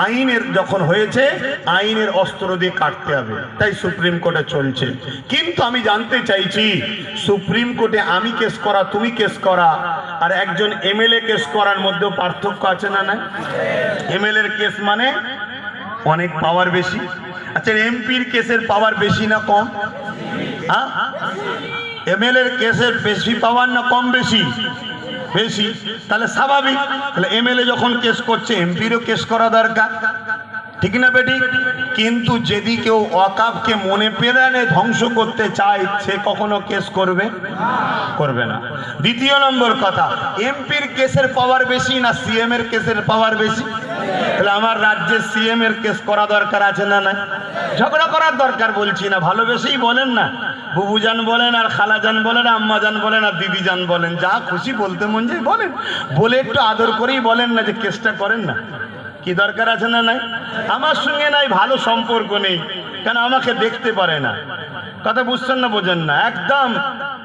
আইনের যখন হয়েছে আইনের অস্ত্র দিয়ে কাটতে হবে, তাই সুপ্রিম কোর্টে চলছে। কিন্তু আমি জানতে চাইছি, সুপ্রিম কোর্টে আমি কেস করা, তুমি কেস করা আর একজন এমএলএ কেস করার মধ্যেও পার্থক্য আছে না? না, এমএলএ এর কেস মানে অনেক পাওয়ার বেশি। আচ্ছা, এমপির কেসের পাওয়ার বেশি না কম? হ্যাঁ, এমএলএ এর কেসের বেশি পাওয়ার না কম বেশি? বেশি। তাহলে স্বাভাবিক, তাহলে এমএলএ যখন কেস করছে এমপিরও কেস করা দরকার, ঠিক না বেটি? কিন্তু যদি কেউ ওয়াকাফকে মনে প্রাণে ধ্বংস করতে চায় সে কখনো কেস করবে? করবে না। দ্বিতীয় নম্বর কথা, এমপির কেসের পাওয়ার বেশি না সিএম এর কেসের পাওয়ার বেশি? তাহলে আমার রাজ্যে সিএম এর কেস করা দরকার আছে না? না, ঝগড়া করার দরকার বলছি না, ভালোবেসেই বলেন না, বুবুজান বলেন আর খালাজান বলেন, আম্মাজান বলেন আর দিদিজান বলেন, যা খুশি বলতে মন যায় বলেন, বলে একটু আদর করেই বলেন না যে কেসটা করেন না। কি দরকার আছে না? নাই, আমার সঙ্গে নাই ভালো সম্পর্ক নেই, কেন আমাকে দেখতে পারে না। কথা বুঝছেন না বোঝেন না? একদম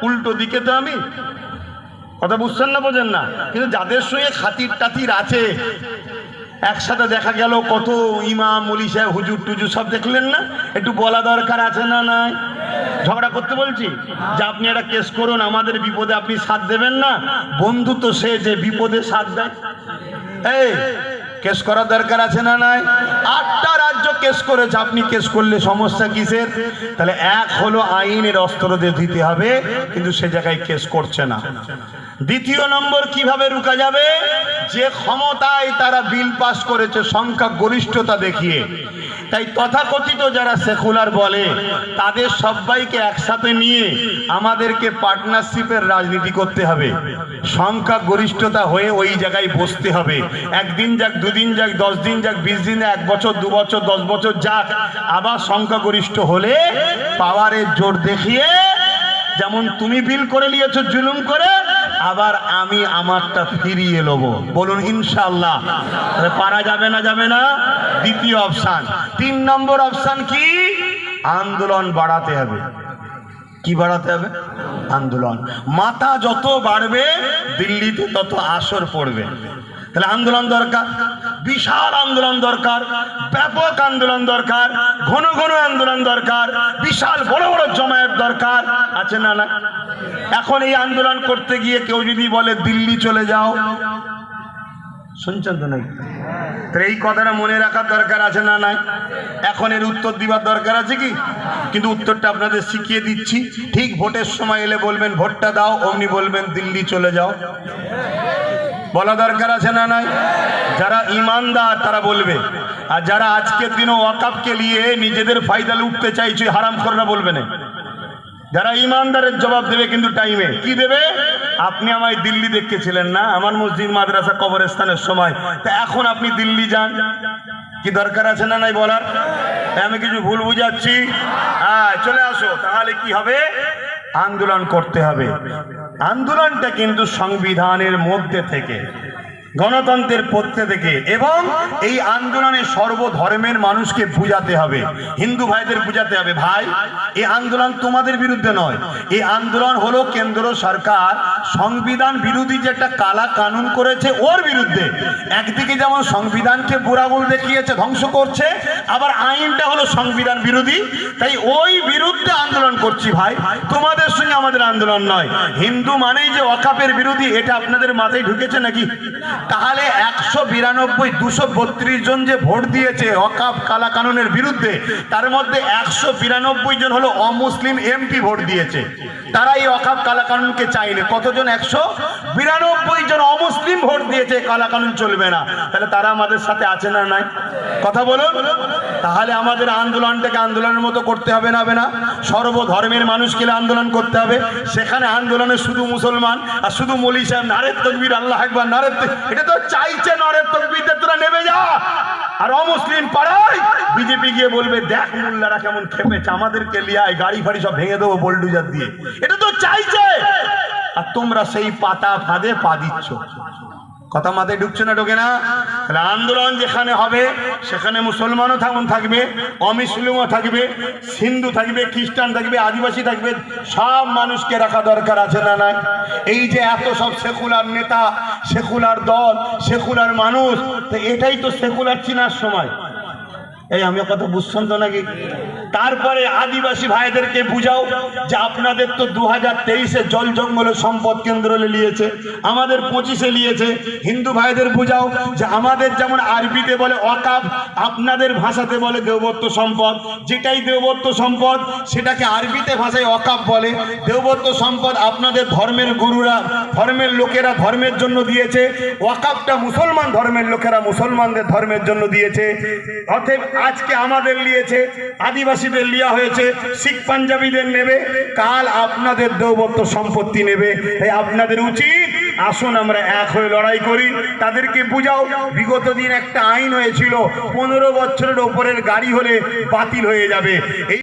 উল্টো দিকে তো আমি। কথা বুঝছেন না বোঝেন না? কিন্তু যাদের সঙ্গে খাতির টাতির আছে, একসাথে দেখা গেল কত ইমাম মুলি সাহেব হুজুর টুজুর সব দেখলেন না, একটু বলা দরকার আছে না? নাই, ঝগড়া করতে বলছি যে আপনি একটা কেস করুন, আমাদের বিপদে আপনি সাথ দেবেন না। বন্ধু তো সে যে বিপদে সাথ দেয়। এই কেস করার দরকার আছে না? নাই, 8টা রাজ্য কেস করেছে, আপনি কেস করলে সমস্যা কিসের? তাহলে এক হলো আইনের অস্ত্র দিয়ে দিতে হবে, কিন্তু সে জায়গায় কেস করছে না। দ্বিতীয় নম্বর, কিভাবে রুকা যাবে? যে ক্ষমতায় তারা বিল পাস করেছে সংখ্যা গরিষ্ঠতা দেখিয়ে, তাই তথাকথিত যারা সেকুলার বলে তাদের সবাইকে একসাথে নিয়ে আমাদেরকে পার্টনারশিপের রাজনীতি করতে হবে, সংখ্যা গরিষ্ঠতা হয়ে ওই জায়গায় বসতে হবে। একদিন যাক, দুদিন যাক, 10 দিন যাক, 20 দিন, 1 বছর, 2 বছর, 10 বছর যাক, আবার সংখ্যা গরিষ্ঠ হলে পাওয়ারের জোর দেখিয়ে, যেমন তুমি বিল করে নিয়েছো জুলুম করে, আবার আমি আমারটা ফিরিয়ে নেব। বলুন ইনশাআল্লাহ। পারা যাবে না? যাবে না। দ্বিতীয় অপশন। 3 নম্বর অপশন কি? আন্দোলন বাড়াতে হবে। কি বাড়াতে হবে? আন্দোলন। মাথা যত বাড়বে দিল্লিতে তত আসর পড়বে। তাহলে আন্দোলন দরকার, বিশাল আন্দোলন দরকার, ব্যাপক আন্দোলন দরকার, ঘন ঘন আন্দোলন দরকার, বিশাল বড় বড় জমায়েত দরকার আছে না? না। এখন এই আন্দোলন করতে গিয়ে কেউ যদি বলে দিল্লি চলে যাও, শুনছেন তো নাকি? তাহলে এই কথাটা মনে রাখার দরকার আছে না? নাই। এখন এর উত্তর দিবার দরকার আছে কি? কিন্তু উত্তরটা আপনাদের শিখিয়ে দিচ্ছি। ঠিক ভোটের সময় এলে বলবেন ভোটটা দাও, অমনি বলবেন দিল্লি চলে যাও। বলা দরকার আছে না? নাই। যারা ইমানদার তারা বলবে, আর যারা আজকের দিনে ওয়াকাফকে নিয়ে নিজেদের ফায়দা লুটতে চাইছে হারামখোররা বলবে না। যারা ইমানদারের জবাব দেবে কিন্তু টাইমে। কি দেবে? আপনি আমায় দিল্লি দেখেছিলেন না আমার মসজিদ মাদ্রাসা কবরস্থানের সময়, তা এখন আপনি দিল্লি যান। কি দরকার আছে না? নাই বলার। আমি কিছু ভুল বুঝাচ্ছি? হ্যাঁ, চলে আসো। তাহলে কি হবে? আন্দোলন করতে হবে। আন্দোলনটা কিন্তু সংবিধানের মধ্যে থেকে, গণতন্ত্রের পক্ষে থেকে, এবং এই আন্দোলনে সর্বধর্মের মানুষকে বুঝাতে হবে। হিন্দু ভাইদের বুঝাতে হবে, ভাই এই আন্দোলন তোমাদের বিরুদ্ধে নয়, এই আন্দোলন হলো কেন্দ্র সরকার সংবিধান বিরোধী যে একটা কালা কানুন করেছে ওর বিরুদ্ধে। একদিকে যেমন সংবিধানকে বুড়াগুল দেখিয়েছে, ধ্বংস করছে, আবার আইনটা হলো সংবিধান বিরোধী, তাই ওই বিরুদ্ধে আন্দোলন করছি ভাই, তোমাদের সঙ্গে আমাদের আন্দোলন নয়। হিন্দু মানেই যে ওয়াকাফের বিরোধী, এটা আপনাদের মাথায় ঢুকেছে নাকি? তাহলে 192 232 জন যে ভোট দিয়েছে ওয়াকাফ কালা কানুনের বিরুদ্ধে, তার মধ্যে 192 জন হলো অমুসলিম এমপি ভোট দিয়েছে, তারা এই ওয়াকাফ কালা কানুনকে চাইনি। কতজন? 192 জন অমুসলিম ভোট দিয়েছে কালা কানুন চলবে না। তাহলে তারা আমাদের সাথে আছে না? নাই। কথা বলুন। তাহলে আমাদের আন্দোলনটাকে আন্দোলনের মতো করতে হবে না? হবে না? সর্বধর্মের মানুষকে আন্দোলন করতে হবে। সেখানে আন্দোলনে শুধু মুসলমান আর শুধু মৌলী সাহেব নারে তাকবীর আল্লাহু আকবার নারে, এটা তো চাইছে নারে তাকবীর দিয়ে তোরা নেমে যা। আর অমুসলিম পাড়ায় বিজেপি গিয়ে বলবে দেখ মোল্লারা কেমন খেপেছে, আমাদেরকে লিয়ায় গাড়ি ফাড়ি সব ভেঙে দেবো বোল্ডুজার দিয়ে। এটা তো চাইছে, আর তোমরা সেই পাতা ফাঁদে পা দিচ্ছ। কথা মাথায় ঢুকছে না, ঢোকে না? তাহলে আন্দোলন যেখানে হবে সেখানে মুসলমানও থাকবে, অমুসলিমও থাকবে, হিন্দু থাকবে, খ্রিস্টান থাকবে, আদিবাসী থাকবে, সব মানুষকে রাখা দরকার আছে না নাই? এই যে এত সব সেকুলার নেতা, সেকুলার দল, সেকুলার মানুষ, তো এটাই তো সেকুলার চিনার সময়। এই আমি কথা বুঝছেন তো নাকি? তারপরে আদিবাসী ভাইদেরকে বুঝাও যে আপনাদের তো 2023-এ জল জঙ্গলের সম্পদ কেন্দ্র নিয়েছে, আমাদের 25-এ নিয়েছে। হিন্দু ভাইদের বুঝাও যে আমাদের যেমন আরবিতে বলে ওয়াকাফ, আপনাদের ভাষাতে বলে দেওবত্ব সম্পদ। যেটাই দেওবত্ব সম্পদ সেটাকে আরবিতে ভাষায় ওয়াকাফ বলে। দেওবত্ব সম্পদ আপনাদের ধর্মের গুরুরা, ধর্মের লোকেরা ধর্মের জন্য দিয়েছে, ওয়াকাফটা মুসলমান ধর্মের লোকেরা মুসলমানদের ধর্মের জন্য দিয়েছে। অতএব আজকে আমাদের নিয়েছে, আদিবাসীদের লিয়া হয়েছে, শিখ পাঞ্জাবিদের নেবে, কাল আপনাদের দেওবত্ত সম্পত্তি নেবে। তাই আপনাদের উচিত আসুন আমরা এক হয়ে লড়াই করি। তাদেরকে বুঝাও, বিগত দিন একটা আইন হয়েছিল 15 বছরের ওপরের গাড়ি হলে বাতিল হয়ে যাবে। এই